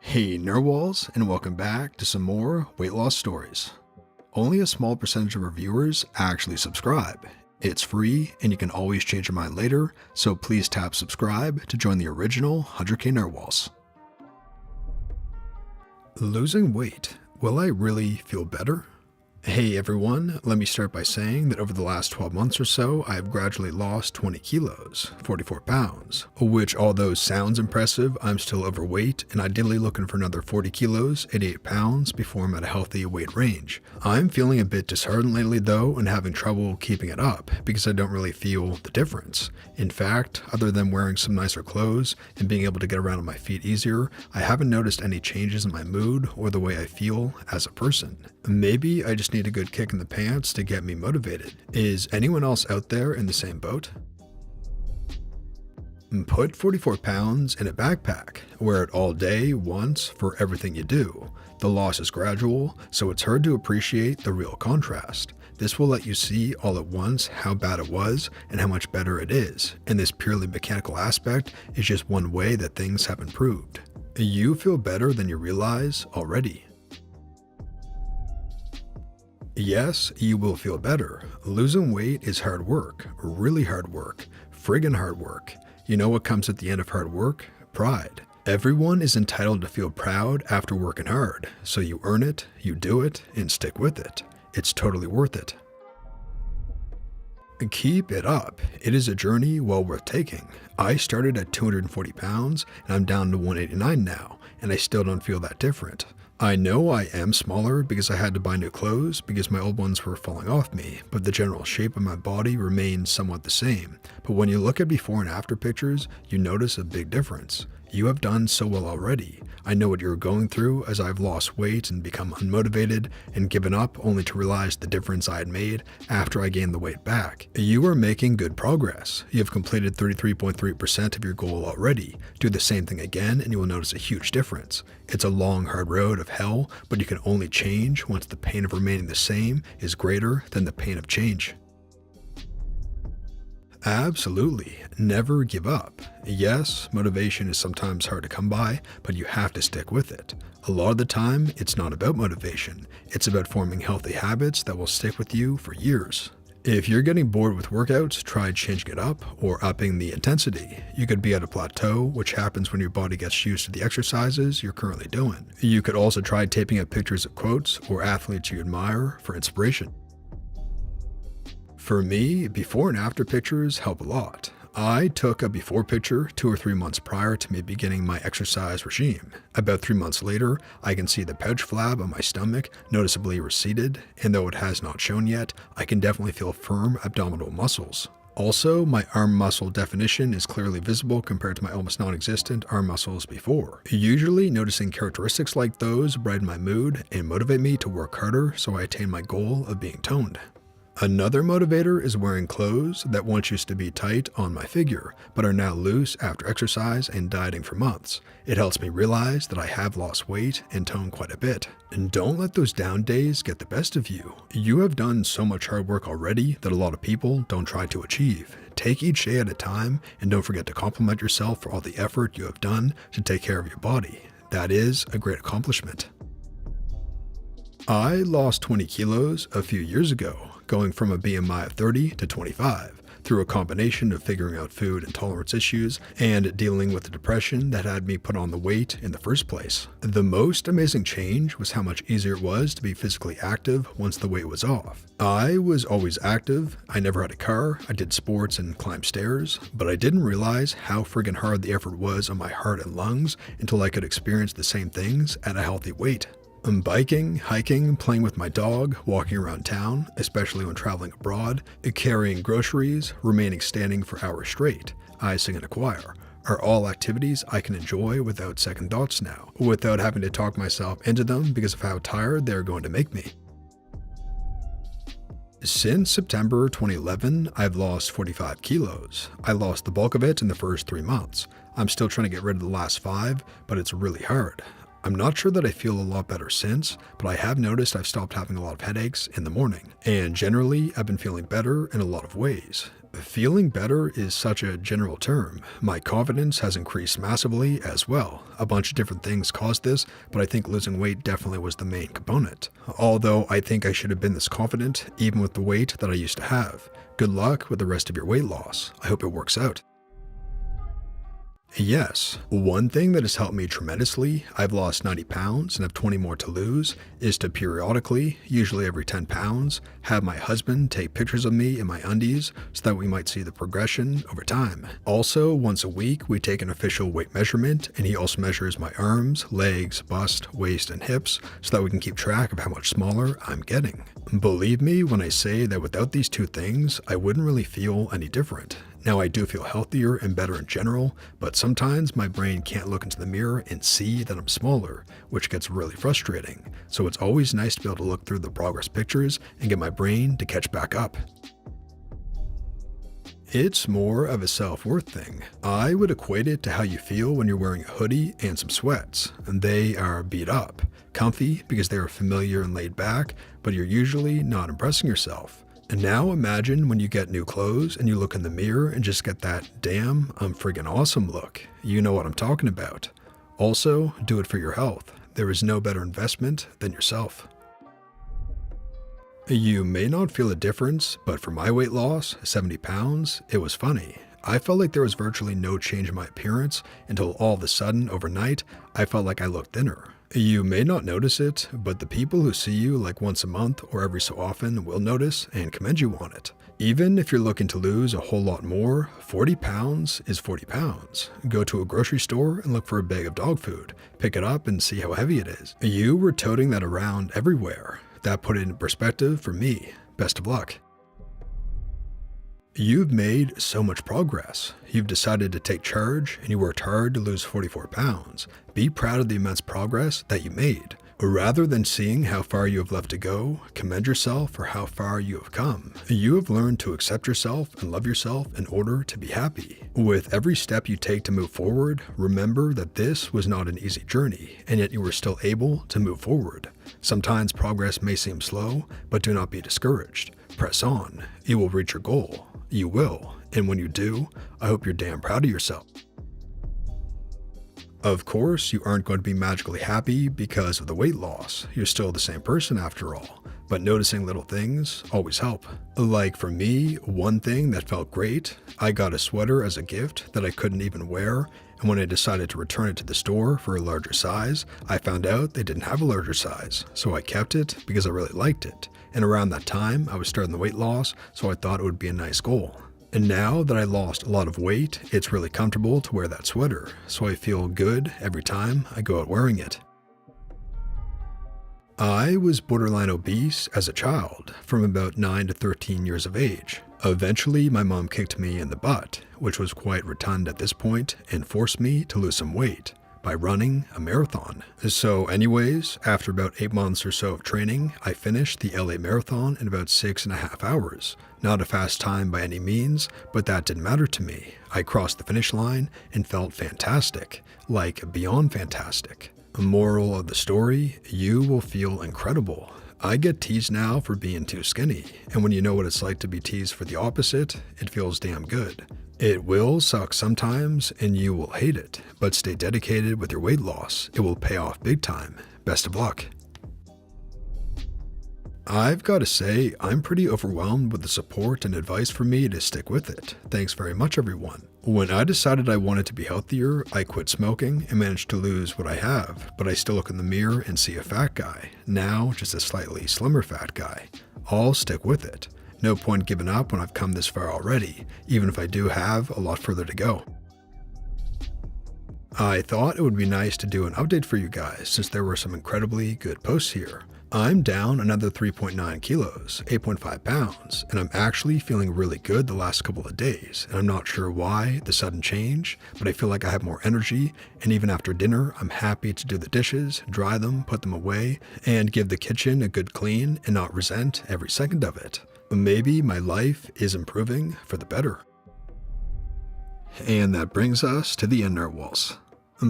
Hey Narwhals, and welcome back to some more weight loss stories. Only a small percentage of our viewers actually subscribe. It's free and you can always change your mind later, so please tap subscribe to join the original 100k Narwhals. Losing weight. Will I really feel better? Hey everyone, let me start by saying that over the last 12 months or so, I have gradually lost 20 kilos, 44 pounds, which although sounds impressive, I'm still overweight and ideally looking for another 40 kilos, 88 pounds before I'm at a healthy weight range. I'm feeling a bit disheartened lately though and having trouble keeping it up because I don't really feel the difference. In fact, other than wearing some nicer clothes and being able to get around on my feet easier, I haven't noticed any changes in my mood or the way I feel as a person. Maybe I just need a good kick in the pants to get me motivated. Is anyone else out there in the same boat? Put 44 pounds in a backpack. Wear it all day, once, for everything you do. The loss is gradual, so it's hard to appreciate the real contrast. This will let you see all at once how bad it was and how much better it is, and this purely mechanical aspect is just one way that things have improved. You feel better than you realize already. Yes, you will feel better. Losing weight is hard work, really hard work, friggin' hard work. You know what comes at the end of hard work? Pride. Everyone is entitled to feel proud after working hard, so you earn it, you do it, and stick with it. It's totally worth it. Keep it up. It is a journey well worth taking. I started at 240 pounds and I'm down to 189 now, and I still don't feel that different. I know I am smaller because I had to buy new clothes because my old ones were falling off me, but the general shape of my body remains somewhat the same. But when you look at before and after pictures, you notice a big difference. You have done so well already. I know what you're going through as I've lost weight and become unmotivated and given up only to realize the difference I had made after I gained the weight back. You are making good progress. You have completed 33.3% of your goal already. Do the same thing again and you will notice a huge difference. It's a long, hard road of hell, but you can only change once the pain of remaining the same is greater than the pain of change. Absolutely. Never give up. Yes, motivation is sometimes hard to come by, but you have to stick with it. A lot of the time, it's not about motivation. It's about forming healthy habits that will stick with you for years. If you're getting bored with workouts, try changing it up or upping the intensity. You could be at a plateau, which happens when your body gets used to the exercises you're currently doing. You could also try taping up pictures of quotes or athletes you admire for inspiration. For me, before and after pictures help a lot. I took a before picture 2 or 3 months prior to me beginning my exercise regime. About 3 months later, I can see the pouch flab on my stomach noticeably receded, and though it has not shown yet, I can definitely feel firm abdominal muscles. Also, my arm muscle definition is clearly visible compared to my almost non-existent arm muscles before. Usually, noticing characteristics like those brighten my mood and motivate me to work harder so I attain my goal of being toned. Another motivator is wearing clothes that once used to be tight on my figure, but are now loose after exercise and dieting for months. It helps me realize that I have lost weight and toned quite a bit. And don't let those down days get the best of you. You have done so much hard work already that a lot of people don't try to achieve. Take each day at a time and don't forget to compliment yourself for all the effort you have done to take care of your body. That is a great accomplishment. I lost 20 kilos a few years ago, going from a BMI of 30 to 25, through a combination of figuring out food and tolerance issues and dealing with the depression that had me put on the weight in the first place. The most amazing change was how much easier it was to be physically active once the weight was off. I was always active, I never had a car, I did sports and climbed stairs, but I didn't realize how friggin' hard the effort was on my heart and lungs until I could experience the same things at a healthy weight. Biking, hiking, playing with my dog, walking around town, especially when traveling abroad, carrying groceries, remaining standing for hours straight, I sing in a choir, are all activities I can enjoy without second thoughts now, without having to talk myself into them because of how tired they're going to make me. Since September 2011, I've lost 45 kilos. I lost the bulk of it in the first 3 months. I'm still trying to get rid of the last 5, but it's really hard. I'm not sure that I feel a lot better since, but I have noticed I've stopped having a lot of headaches in the morning, and generally I've been feeling better in a lot of ways. Feeling better is such a general term. My confidence has increased massively as well. A bunch of different things caused this, but I think losing weight definitely was the main component. Although I think I should have been this confident, even with the weight that I used to have. Good luck with the rest of your weight loss. I hope it works out. Yes, one thing that has helped me tremendously, I've lost 90 pounds and have 20 more to lose, is to periodically, usually every 10 pounds, have my husband take pictures of me in my undies so that we might see the progression over time. Also, once a week, we take an official weight measurement, and he also measures my arms, legs, bust, waist, and hips so that we can keep track of how much smaller I'm getting. Believe me when I say that without these two things, I wouldn't really feel any different. Now, I do feel healthier and better in general, but sometimes my brain can't look into the mirror and see that I'm smaller, which gets really frustrating. So it's always nice to be able to look through the progress pictures and get my brain to catch back up. It's more of a self-worth thing. I would equate it to how you feel when you're wearing a hoodie and some sweats, and they are beat up. Comfy because they are familiar and laid back, but you're usually not impressing yourself. And now imagine when you get new clothes and you look in the mirror and just get that damn, I'm friggin' awesome look. You know what I'm talking about. Also, do it for your health. There is no better investment than yourself. You may not feel a difference, but for my weight loss, 70 pounds, it was funny. I felt like there was virtually no change in my appearance until all of a sudden, overnight, I felt like I looked thinner. You may not notice it, but the people who see you like once a month or every so often will notice and commend you on it. Even if you're looking to lose a whole lot more, 40 pounds is 40 pounds. Go to a grocery store and look for a bag of dog food. Pick it up and see how heavy it is. You were toting that around everywhere. That put it in perspective for me. Best of luck. You've made so much progress. You've decided to take charge and you worked hard to lose 44 pounds. Be proud of the immense progress that you made. Rather than seeing how far you have left to go, commend yourself for how far you have come. You have learned to accept yourself and love yourself in order to be happy. With every step you take to move forward, remember that this was not an easy journey, and yet you were still able to move forward. Sometimes progress may seem slow, but do not be discouraged. Press on. You will reach your goal. You will, and when you do, I hope you're damn proud of yourself. Of course, you aren't going to be magically happy because of the weight loss. You're still the same person after all, but noticing little things always help. Like for me, one thing that felt great, I got a sweater as a gift that I couldn't even wear, and when I decided to return it to the store for a larger size, I found out they didn't have a larger size, so I kept it because I really liked it. And around that time, I was starting the weight loss, so I thought it would be a nice goal. And now that I lost a lot of weight, it's really comfortable to wear that sweater, so I feel good every time I go out wearing it. I was borderline obese as a child, from about 9 to 13 years of age. Eventually, my mom kicked me in the butt, which was quite rotund at this point, and forced me to lose some weight by running a marathon. So anyways, after about 8 months or so of training, I finished the LA Marathon in about 6.5 hours. Not a fast time by any means, but that didn't matter to me. I crossed the finish line and felt fantastic, like beyond fantastic. Moral of the story, you will feel incredible. I get teased now for being too skinny, and when you know what it's like to be teased for the opposite, it feels damn good. It will suck sometimes, and you will hate it, but stay dedicated with your weight loss. It will pay off big time. Best of luck. I've got to say, I'm pretty overwhelmed with the support and advice for me to stick with it. Thanks very much, everyone. When I decided I wanted to be healthier, I quit smoking and managed to lose what I have, but I still look in the mirror and see a fat guy. Now, just a slightly slimmer fat guy. I'll stick with it. No point giving up when I've come this far already, even if I do have a lot further to go. I thought it would be nice to do an update for you guys since there were some incredibly good posts here. I'm down another 3.9 kilos, 8.5 pounds, and I'm actually feeling really good the last couple of days, and I'm not sure why the sudden change, but I feel like I have more energy, and even after dinner, I'm happy to do the dishes, dry them, put them away, and give the kitchen a good clean and not resent every second of it. Maybe my life is improving for the better. And that brings us to the end, Narwhals.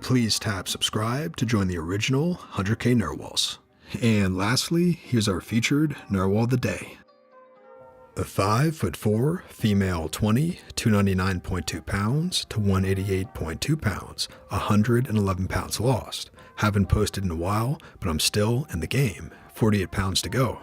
Please tap subscribe to join the original 100k Narwhals. And lastly, here's our featured Narwhal of the Day. A 5'4", female 20, 299.2 pounds to 188.2 pounds, 111 pounds lost. Haven't posted in a while, but I'm still in the game. 48 pounds to go.